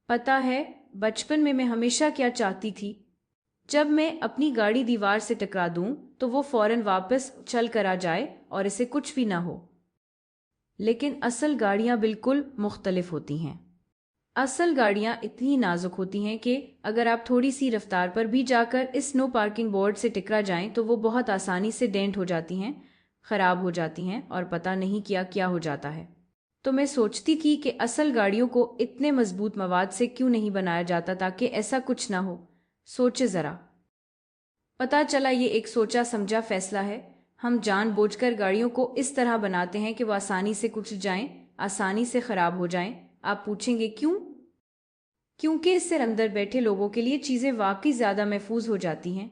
पता है बचपन में मैं हमेशा क्या चाहती थी? जब मैं अपनी गाड़ी दीवार से टकरा दूं तो वो फौरन वापस चल कर आ जाए और इसे कुछ भी ना हो। लेकिन असल गाड़ियां बिल्कुल मुख्तलिफ होती हैं। असल गाड़ियां इतनी नाजुक होती हैं कि अगर आप थोड़ी सी रफ्तार पर भी जाकर इस नो पार्किंग बोर्ड से टकरा जाएं तो वो बहुत आसानी से डेंट हो जाती हैं, खराब हो जाती हैं और पता नहीं क्या क्या हो जाता है। तो मैं सोचती थी कि असल गाड़ियों को इतने मजबूत मवाद से क्यों नहीं बनाया जाता ताकि ऐसा कुछ ना हो। सोचे जरा। पता चला ये एक सोचा समझा फैसला है। हम जानबूझकर गाड़ियों को इस तरह बनाते हैं कि वो आसानी से कुचल जाएं, आसानी से खराब हो जाएं। आप पूछेंगे क्यों? क्योंकि इससे अंदर बैठे लोगों के लिए चीजें वाकई ज्यादा महफूज हो जाती हैं।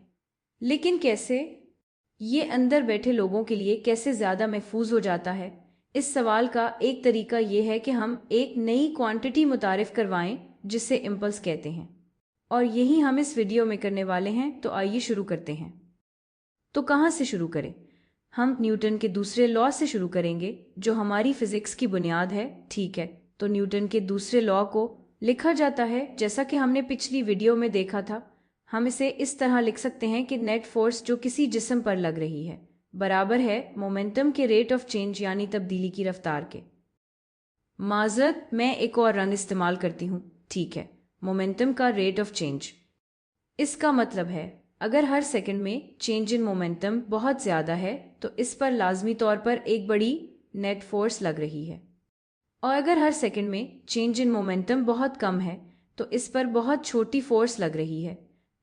लेकिन कैसे? ये अंदर बैठे लोगों के लिए कैसे ज्यादा महफूज हो जाता है? इस सवाल का एक तरीका यह है कि हम एक नई क्वांटिटी मुतारिफ करवाएं जिसे इम्पल्स कहते हैं। और यही हम इस वीडियो में करने वाले हैं। तो आइए शुरू करते हैं। तो कहाँ से शुरू करें? हम न्यूटन के दूसरे लॉ से शुरू करेंगे जो हमारी फिजिक्स की बुनियाद है। ठीक है, तो न्यूटन के दूसरे लॉ को लिखा जाता है जैसा कि हमने पिछली वीडियो में देखा था। हम इसे इस तरह लिख सकते हैं कि नेट फोर्स जो किसी जिस्म पर लग रही है बराबर है मोमेंटम के रेट ऑफ चेंज यानी तब्दीली की रफ्तार के। माजरत, मैं एक और रन इस्तेमाल करती हूँ। ठीक है, मोमेंटम का रेट ऑफ चेंज। इसका मतलब है अगर हर सेकंड में चेंज इन मोमेंटम बहुत ज़्यादा है तो इस पर लाजमी तौर पर एक बड़ी नेट फोर्स लग रही है, और अगर हर सेकंड में चेंज इन मोमेंटम बहुत कम है तो इस पर बहुत छोटी फोर्स लग रही है।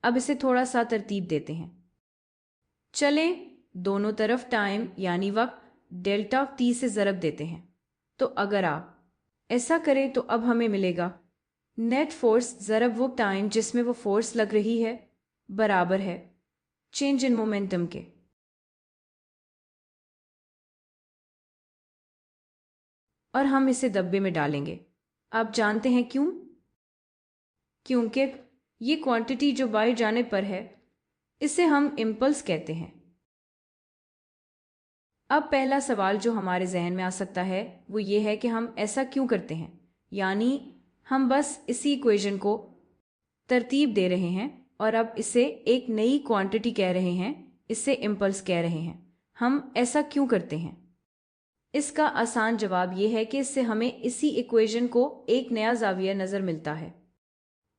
अब इसे थोड़ा सा तरतीब देते हैं। चलें दोनों तरफ टाइम यानी वक्त डेल्टा टी से ज़रब देते हैं। तो अगर आप ऐसा करें तो अब हमें मिलेगा नेट फोर्स ज़रब वो टाइम जिसमें वो फोर्स लग रही है बराबर है चेंज इन मोमेंटम के। और हम इसे डब्बे में डालेंगे। आप जानते हैं क्यों? क्योंकि ये क्वांटिटी जो बाएं जाने पर है इसे हम इम्पल्स कहते हैं। अब पहला सवाल जो हमारे जहन में आ सकता है वो ये है कि हम ऐसा क्यों करते हैं, यानी हम बस इसी इक्वेशन को तरतीब दे रहे हैं और अब इसे एक नई क्वांटिटी कह रहे हैं, इसे इम्पल्स कह रहे हैं। हम ऐसा क्यों करते हैं? इसका आसान जवाब यह है कि इससे हमें इसी इक्वेशन को एक नया जाविया नज़र मिलता है।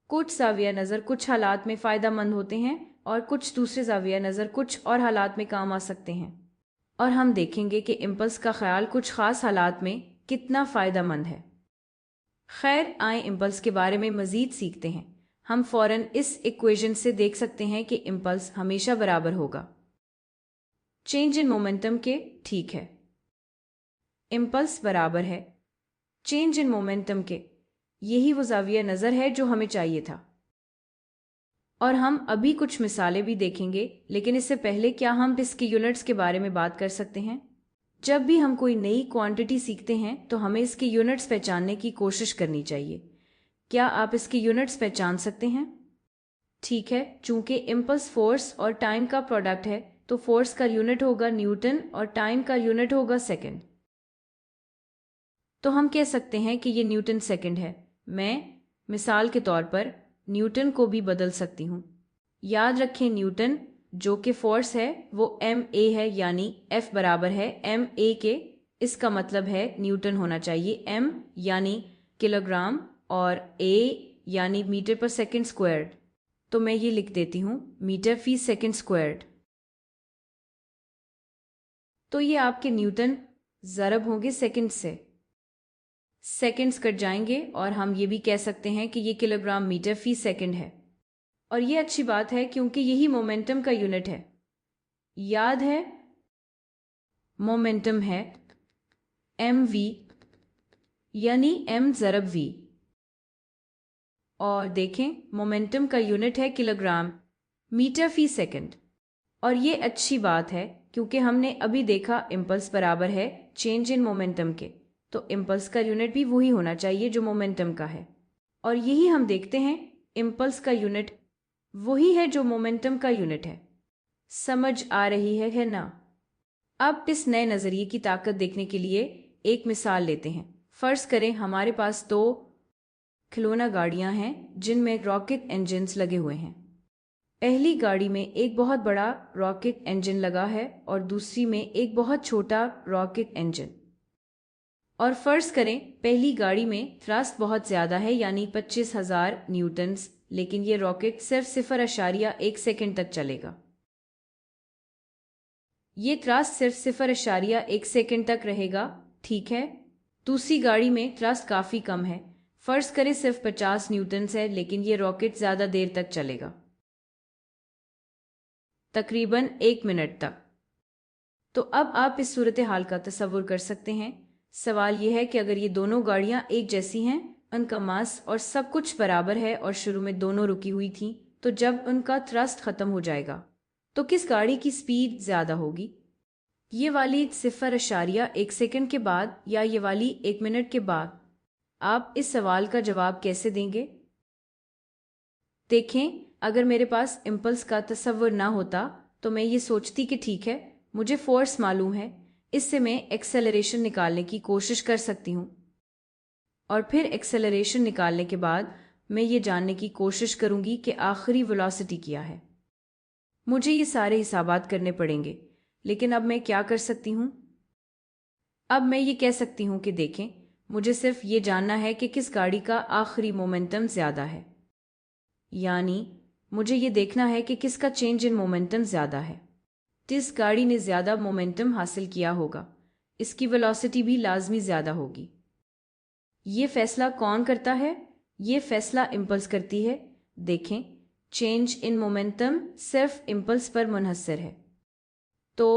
कुछ जाविया नज़र कुछ हालात में फ़ायदेमंद होते हैं और कुछ दूसरे जाविया नज़र कुछ और हालात में काम आ सकते हैं। और हम देखेंगे कि इम्पल्स का ख्याल कुछ ख़ास हालात में कितना फ़ायदेमंद है। खैर, आए इम्पल्स के बारे में मज़ीद सीखते हैं। हम फ़ौरन इस इक्वेशन से देख सकते हैं कि इम्पल्स हमेशा बराबर होगा चेंज इन मोमेंटम के। ठीक है, इम्पल्स बराबर है चेंज इन मोमेंटम के। यही वो जाविया नज़र है जो हमें चाहिए था। और हम अभी कुछ मिसालें भी देखेंगे, लेकिन इससे पहले क्या हम इसके यूनिट्स के बारे में बात कर सकते हैं? जब भी हम कोई नई क्वांटिटी सीखते हैं तो हमें इसके यूनिट्स पहचानने की कोशिश करनी चाहिए। क्या आप इसके यूनिट्स पहचान सकते हैं? ठीक है, चूंकि इम्पल्स फोर्स और टाइम का प्रोडक्ट है तो फोर्स का यूनिट होगा न्यूटन और टाइम का यूनिट होगा सेकंड। तो हम कह सकते हैं कि ये न्यूटन सेकंड है। मैं मिसाल के तौर पर न्यूटन को भी बदल सकती हूँ। याद रखें न्यूटन जो कि फोर्स है वो ma है, यानी F बराबर है ma के। इसका मतलब है न्यूटन होना चाहिए m यानी किलोग्राम और a यानी मीटर पर सेकंड स्क्वायर्ड। तो मैं ये लिख देती हूँ मीटर फी सेकंड स्क्वायर्ड। तो ये आपके न्यूटन ज़रब होंगे सेकंड से। सेकंड्स कट जाएंगे और हम ये भी कह सकते हैं कि ये किलोग्राम मीटर फी सेकंड है। और ये अच्छी बात है क्योंकि यही मोमेंटम का यूनिट है। याद है मोमेंटम है mv यानी m ज़रब v। और देखें मोमेंटम का यूनिट है किलोग्राम मीटर फी सेकंड। और ये अच्छी बात है क्योंकि हमने अभी देखा इम्पल्स बराबर है चेंज इन मोमेंटम के, तो इम्पल्स का यूनिट भी वही होना चाहिए जो मोमेंटम का है। और यही हम देखते हैं इम्पल्स का यूनिट वही है जो मोमेंटम का यूनिट है। समझ आ रही है ना? अब इस नए नज़रिए की ताकत देखने के लिए एक मिसाल लेते हैं। फ़र्ज़ करें हमारे पास दो खिलौना गाड़ियां हैं जिनमें रॉकेट इंजन्स लगे हुए हैं। पहली गाड़ी में एक बहुत बड़ा रॉकेट इंजन लगा है और दूसरी में एक बहुत छोटा रॉकेट इंजन। और फर्ज करें पहली गाड़ी में थ्रस्ट बहुत ज़्यादा है यानी 25,000 न्यूटन्स, लेकिन ये रॉकेट सिर्फ 0.1 सेकंड तक चलेगा। ये थ्रस्ट सिर्फ 0.1 सेकंड तक रहेगा, ठीक है। दूसरी गाड़ी में थ्रस्ट काफ़ी कम है, फर्ज करें सिर्फ 50 न्यूटन्स है, लेकिन ये रॉकेट ज़्यादा देर तक चलेगा, तकरीबन 1 मिनट तक। तो अब आप इस सूरत हाल का तसव्वुर कर सकते हैं। सवाल यह है कि अगर ये दोनों गाड़ियां एक जैसी हैं, उनका मास और सब कुछ बराबर है और शुरू में दोनों रुकी हुई थीं, तो जब उनका थ्रस्ट खत्म हो जाएगा तो किस गाड़ी की स्पीड ज़्यादा होगी? ये वाली 0.1 सेकंड के बाद या ये वाली 1 मिनट के बाद? आप इस सवाल का जवाब कैसे देंगे? देखें, अगर मेरे पास इम्पल्स का तसव्वुर ना होता तो मैं ये सोचती कि ठीक है, मुझे फोर्स मालूम है, इससे मैं एक्सेलरेशन निकालने की कोशिश कर सकती हूँ, और फिर एक्सेलरेशन निकालने के बाद मैं ये जानने की कोशिश करूँगी कि आखिरी वेलोसिटी क्या है। मुझे ये सारे हिसाबात करने पड़ेंगे, लेकिन अब मैं क्या कर सकती हूँ? अब मैं ये कह सकती हूँ कि देखें, मुझे सिर्फ ये जानना है कि किस गाड़ी का आखिरी मोमेंटम ज़्यादा है, यानी मुझे ये देखना है कि किसका चेंज इन मोमेंटम ज़्यादा है। जिस गाड़ी ने ज़्यादा मोमेंटम हासिल किया होगा, इसकी वेलोसिटी भी लाजमी ज़्यादा होगी। ये फैसला कौन करता है? ये फैसला इम्पल्स करती है। देखें, चेंज इन मोमेंटम सिर्फ इम्पल्स पर मुनहसर है, तो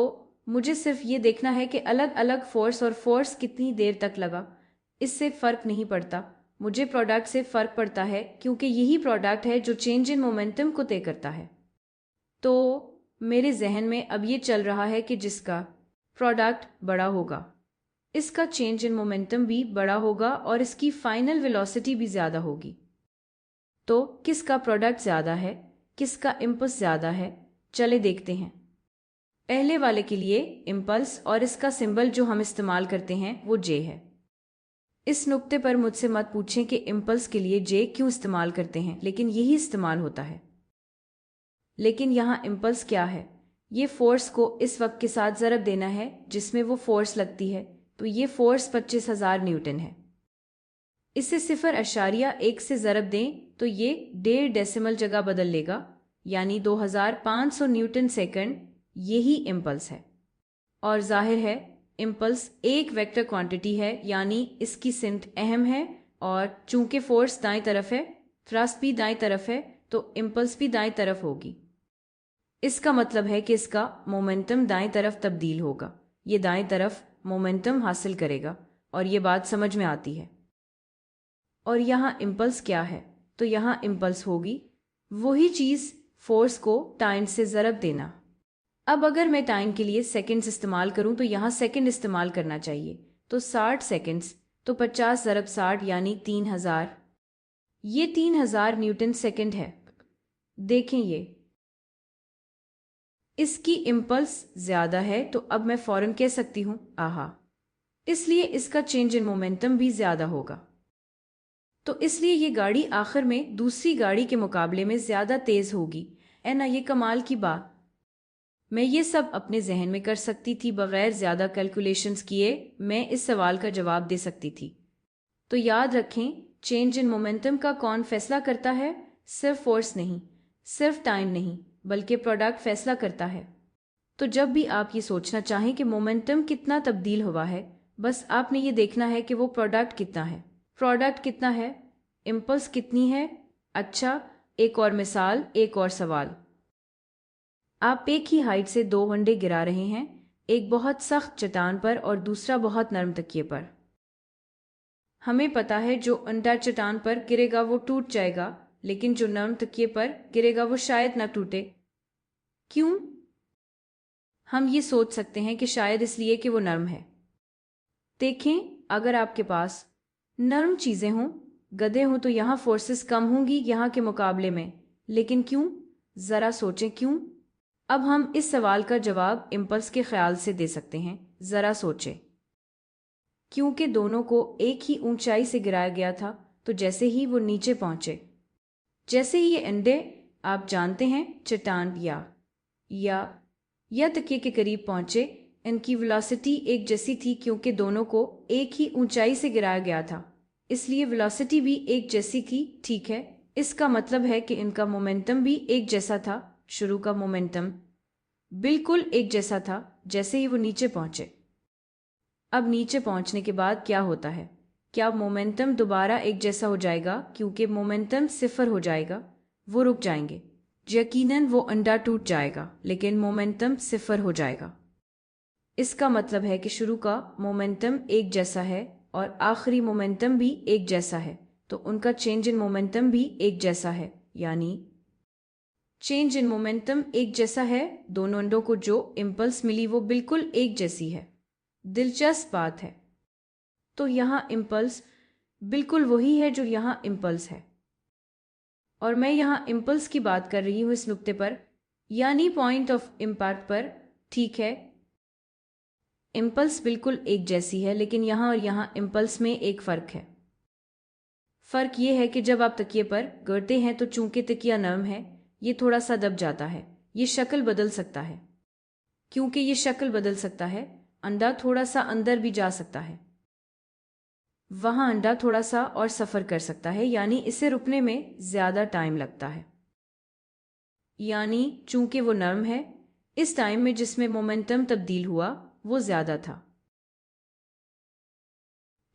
मुझे सिर्फ ये देखना है कि अलग अलग फोर्स और फोर्स कितनी देर तक लगा, इससे फ़र्क नहीं पड़ता। मुझे प्रोडक्ट से फ़र्क पड़ता है, क्योंकि यही प्रोडक्ट है जो चेंज इन मोमेंटम को तय करता है। तो मेरे जहन में अब ये चल रहा है कि जिसका प्रोडक्ट बड़ा होगा, इसका चेंज इन मोमेंटम भी बड़ा होगा और इसकी फाइनल वेलोसिटी भी ज़्यादा होगी। तो किसका प्रोडक्ट ज़्यादा है, किसका इम्पल्स ज़्यादा है? चले देखते हैं। पहले वाले के लिए इम्पल्स और इसका सिंबल जो हम इस्तेमाल करते हैं वो जे है। इस नुक्ते पर मुझसे मत पूछें कि इम्पल्स के लिए जे क्यों इस्तेमाल करते हैं, लेकिन यही इस्तेमाल होता है। लेकिन यहाँ इम्पल्स क्या है? ये फोर्स को इस वक्त के साथ ज़रब देना है जिसमें वो फोर्स लगती है, तो ये फोर्स 25,000 न्यूटन है। इसे 0.1 से ज़रब दें तो ये 1.5 डेसिमल जगह बदल लेगा, यानी 2500 न्यूटन सेकंड। यही इम्पल्स है। और जाहिर है इम्पल्स एक वेक्टर क्वांटिटी है, यानी इसकी सिमत अहम है, और चूंकि फोर्स दाईं तरफ है, थ्रस्ट भी दाईं तरफ है, तो इम्पल्स भी दाईं तरफ होगी। इसका मतलब है कि इसका मोमेंटम दाईं तरफ तब्दील होगा, ये दाईं तरफ मोमेंटम हासिल करेगा, और ये बात समझ में आती है। और यहाँ इम्पल्स क्या है? तो यहाँ इम्पल्स होगी वही चीज़, फोर्स को टाइम से ज़रब देना। अब अगर मैं टाइम के लिए सेकंड्स इस्तेमाल करूं तो यहाँ सेकंड इस्तेमाल करना चाहिए, तो 60 सेकंड्स, तो 50 ज़रब 60 यानी 3000। ये 3000 न्यूटन सेकंड है। देखें, ये इसकी इम्पल्स ज़्यादा है, तो अब मैं फ़ौरन कह सकती हूँ आहा, इसलिए इसका चेंज इन मोमेंटम भी ज़्यादा होगा। तो इसलिए ये गाड़ी आखिर में दूसरी गाड़ी के मुकाबले में ज़्यादा तेज़ होगी। है ना ये कमाल की बात? मैं ये सब अपने जहन में कर सकती थी, बगैर ज़्यादा कैलकुलेशंस किए मैं इस सवाल का जवाब दे सकती थी। तो याद रखें, चेंज इन मोमेंटम का कौन फैसला करता है? सिर्फ फोर्स नहीं, सिर्फ टाइम नहीं, बल्कि प्रोडक्ट फैसला करता है। तो जब भी आप ये सोचना चाहें कि मोमेंटम कितना तब्दील हुआ है, बस आपने ये देखना है कि वो प्रोडक्ट कितना है। प्रोडक्ट कितना है? इम्पल्स कितनी है? अच्छा, एक और मिसाल, एक और सवाल। आप एक ही हाइट से 2 अंडे गिरा रहे हैं, एक बहुत सख्त चट्टान पर और दूसरा बहुत नरम तकिए पर। हमें पता है जो अंडा चट्टान पर गिरेगा वो टूट जाएगा, लेकिन जो नरम तकिए पर गिरेगा वो शायद न टूटे। क्यों? हम ये सोच सकते हैं कि शायद इसलिए कि वो नरम है। देखें, अगर आपके पास नरम चीज़ें हों, गधे हों, तो यहाँ फोर्सेस कम होंगी यहाँ के मुकाबले में। लेकिन क्यों? ज़रा सोचें क्यों? अब हम इस सवाल का जवाब इम्पल्स के ख्याल से दे सकते हैं। ज़रा सोचें, क्योंकि दोनों को एक ही ऊंचाई से गिराया गया था, तो जैसे ही वो नीचे पहुंचे, जैसे ही ये अंडे आप जानते हैं चट्टान या तकिए के करीब पहुंचे, इनकी वेलोसिटी एक जैसी थी क्योंकि दोनों को एक ही ऊंचाई से गिराया गया था, इसलिए वेलोसिटी भी एक जैसी थी। ठीक है, इसका मतलब है कि इनका मोमेंटम भी एक जैसा था। शुरू का मोमेंटम बिल्कुल एक जैसा था जैसे ही वो नीचे पहुंचे। अब नीचे पहुंचने के बाद क्या होता है? क्या मोमेंटम दोबारा एक जैसा हो जाएगा? क्योंकि मोमेंटम सिफर हो जाएगा, वो रुक जाएंगे। यकीनन वो अंडा टूट जाएगा, लेकिन मोमेंटम सिफर हो जाएगा। इसका मतलब है कि शुरू का मोमेंटम एक जैसा है और आखिरी मोमेंटम भी एक जैसा है, तो उनका चेंज इन मोमेंटम भी एक जैसा है, यानी चेंज इन मोमेंटम एक जैसा है। दोनों अंडों को जो इम्पल्स मिली वो बिल्कुल एक जैसी है। दिलचस्प बात है। तो यहाँ इम्पल्स बिल्कुल वही है जो यहाँ इम्पल्स है, और मैं यहाँ इम्पल्स की बात कर रही हूँ इस नुक्ते पर, यानी पॉइंट ऑफ इम्पैक्ट पर। ठीक है, इम्पल्स बिल्कुल एक जैसी है, लेकिन यहाँ और यहाँ इम्पल्स में एक फ़र्क है। फ़र्क ये है कि जब आप तकिए पर गिरते हैं तो चूंकि तकिया नरम है, ये थोड़ा सा दब जाता है। ये शक्ल बदल सकता है। क्योंकि ये शक्ल बदल सकता है, अंडा थोड़ा सा अंदर भी जा सकता है। वहाँ अंडा थोड़ा सा और सफ़र कर सकता है, यानी इसे रुकने में ज़्यादा टाइम लगता है। यानी चूंकि वो नरम है, इस टाइम में जिसमें मोमेंटम तब्दील हुआ वो ज़्यादा था।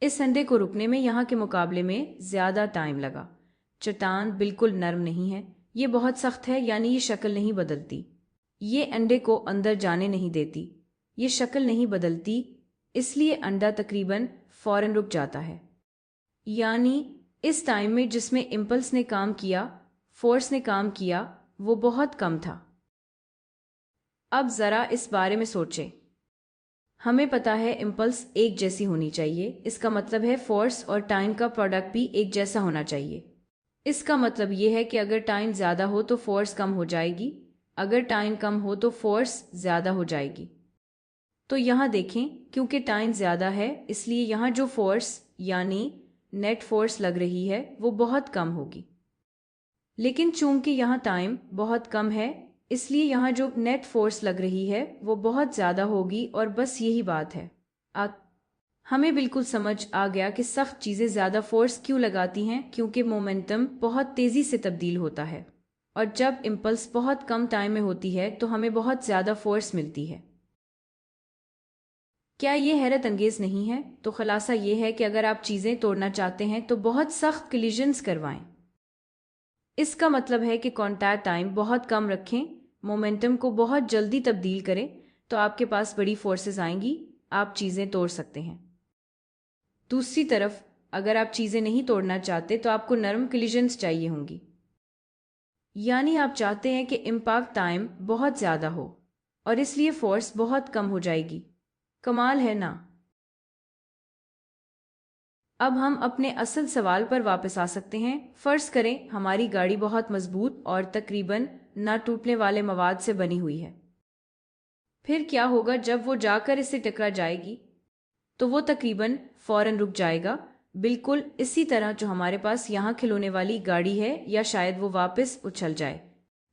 इस अंडे को रुकने में यहाँ के मुकाबले में ज़्यादा टाइम लगा। चट्टान बिल्कुल नरम नहीं है, ये बहुत सख्त है, यानी ये शक्ल नहीं बदलती। ये अंडे को अंदर जाने नहीं देती। ये शक्ल नहीं बदलती, इसलिए अंडा तकरीबन फौरन रुक जाता है। यानी इस टाइम में जिसमें इम्पल्स ने काम किया, फोर्स ने काम किया, वो बहुत कम था। अब ज़रा इस बारे में सोचें। हमें पता है इम्पल्स एक जैसी होनी चाहिए, इसका मतलब है फोर्स और टाइम का प्रोडक्ट भी एक जैसा होना चाहिए। इसका मतलब ये है कि अगर टाइम ज़्यादा हो तो फोर्स कम हो जाएगी, अगर टाइम कम हो तो फोर्स ज़्यादा हो जाएगी। तो यहाँ देखें, क्योंकि टाइम ज़्यादा है, इसलिए यहाँ जो फोर्स यानी नेट फोर्स लग रही है वो बहुत कम होगी। लेकिन चूंकि यहाँ टाइम बहुत कम है, इसलिए यहाँ जो नेट फोर्स लग रही है वो बहुत ज़्यादा होगी, और बस यही बात है। हमें बिल्कुल समझ आ गया कि सख्त चीज़ें ज़्यादा फोर्स क्यों लगाती हैं, क्योंकि मोमेंटम बहुत तेज़ी से तब्दील होता है, और जब इम्पल्स बहुत कम टाइम में होती है तो हमें बहुत ज़्यादा फोर्स मिलती है। क्या ये हैरत अंगेज़ नहीं है? तो खुलासा ये है कि अगर आप चीज़ें तोड़ना चाहते हैं तो बहुत सख्त कोलिजन्स करवाएं। इसका मतलब है कि कॉन्टैक्ट टाइम बहुत कम रखें, मोमेंटम को बहुत जल्दी तब्दील करें, तो आपके पास बड़ी फोर्सेस आएंगी, आप चीज़ें तोड़ सकते हैं। दूसरी तरफ अगर आप चीज़ें नहीं तोड़ना चाहते तो आपको नरम कोलिजन्स चाहिए होंगी, यानी आप चाहते हैं कि इम्पैक्ट टाइम बहुत ज़्यादा हो और इसलिए फोर्स बहुत कम हो जाएगी। कमाल है ना? अब हम अपने असल सवाल पर वापस आ सकते हैं। फर्ज करें हमारी गाड़ी बहुत मजबूत और तकरीबन ना टूटने वाले मवाद से बनी हुई है। फिर क्या होगा जब वो जाकर इसे टकरा जाएगी? तो वो तकरीबन फौरन रुक जाएगा, बिल्कुल इसी तरह जो हमारे पास यहाँ खिलौने वाली गाड़ी है, या शायद वो वापस उछल जाए।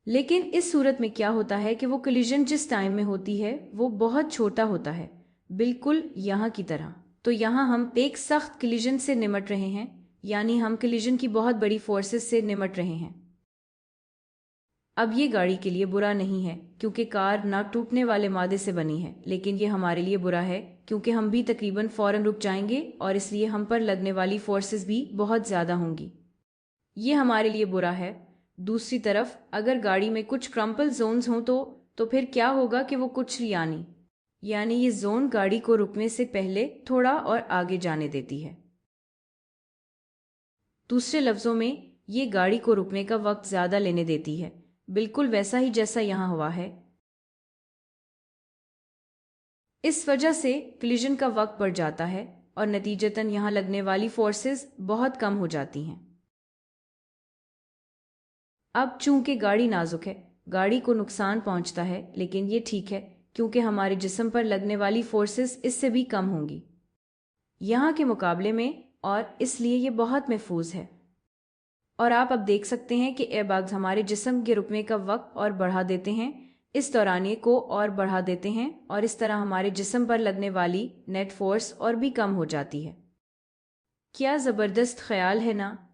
लेकिन इस सूरत में क्या होता है कि वो कोलिजन जिस टाइम में होती है वो बहुत छोटा होता है, बिल्कुल यहाँ की तरह। तो यहाँ हम एक सख्त कोलिजन से निमट रहे हैं, यानी हम कोलिजन की बहुत बड़ी फोर्सेस से निमट रहे हैं। अब ये गाड़ी के लिए बुरा नहीं है क्योंकि कार ना टूटने वाले मादे से बनी है, लेकिन ये हमारे लिए बुरा है क्योंकि हम भी तकरीबन फौरन रुक जाएंगे और इसलिए हम पर लगने वाली फोर्सेस भी बहुत ज़्यादा होंगी। ये हमारे लिए बुरा है। दूसरी तरफ अगर गाड़ी में कुछ क्रम्पल जोन्स हों तो फिर क्या होगा कि वो कुछ यानी ये जोन गाड़ी को रुकने से पहले थोड़ा और आगे जाने देती है। दूसरे लफ्ज़ों में ये गाड़ी को रुकने का वक्त ज़्यादा लेने देती है, बिल्कुल वैसा ही जैसा यहाँ हुआ है। इस वजह से कोलिजन का वक्त बढ़ जाता है और नतीजतन यहाँ लगने वाली फोर्सेस बहुत कम हो जाती हैं। अब चूंकि गाड़ी नाजुक है, गाड़ी को नुकसान पहुंचता है, लेकिन ये ठीक है क्योंकि हमारे जिस्म पर लगने वाली फोर्सेस इससे भी कम होंगी। यहाँ के मुकाबले में और इसलिए ये बहुत महफूज है। और आप अब देख सकते हैं कि एयरबैग्स हमारे जिस्म के रुकने का वक्त और बढ़ा देते हैं, इस दौरानिए को और बढ़ा देते हैं, और इस तरह हमारे जिस्म पर लगने वाली नेट फोर्स और भी कम हो जाती है। क्या ज़बरदस्त ख्याल है ना?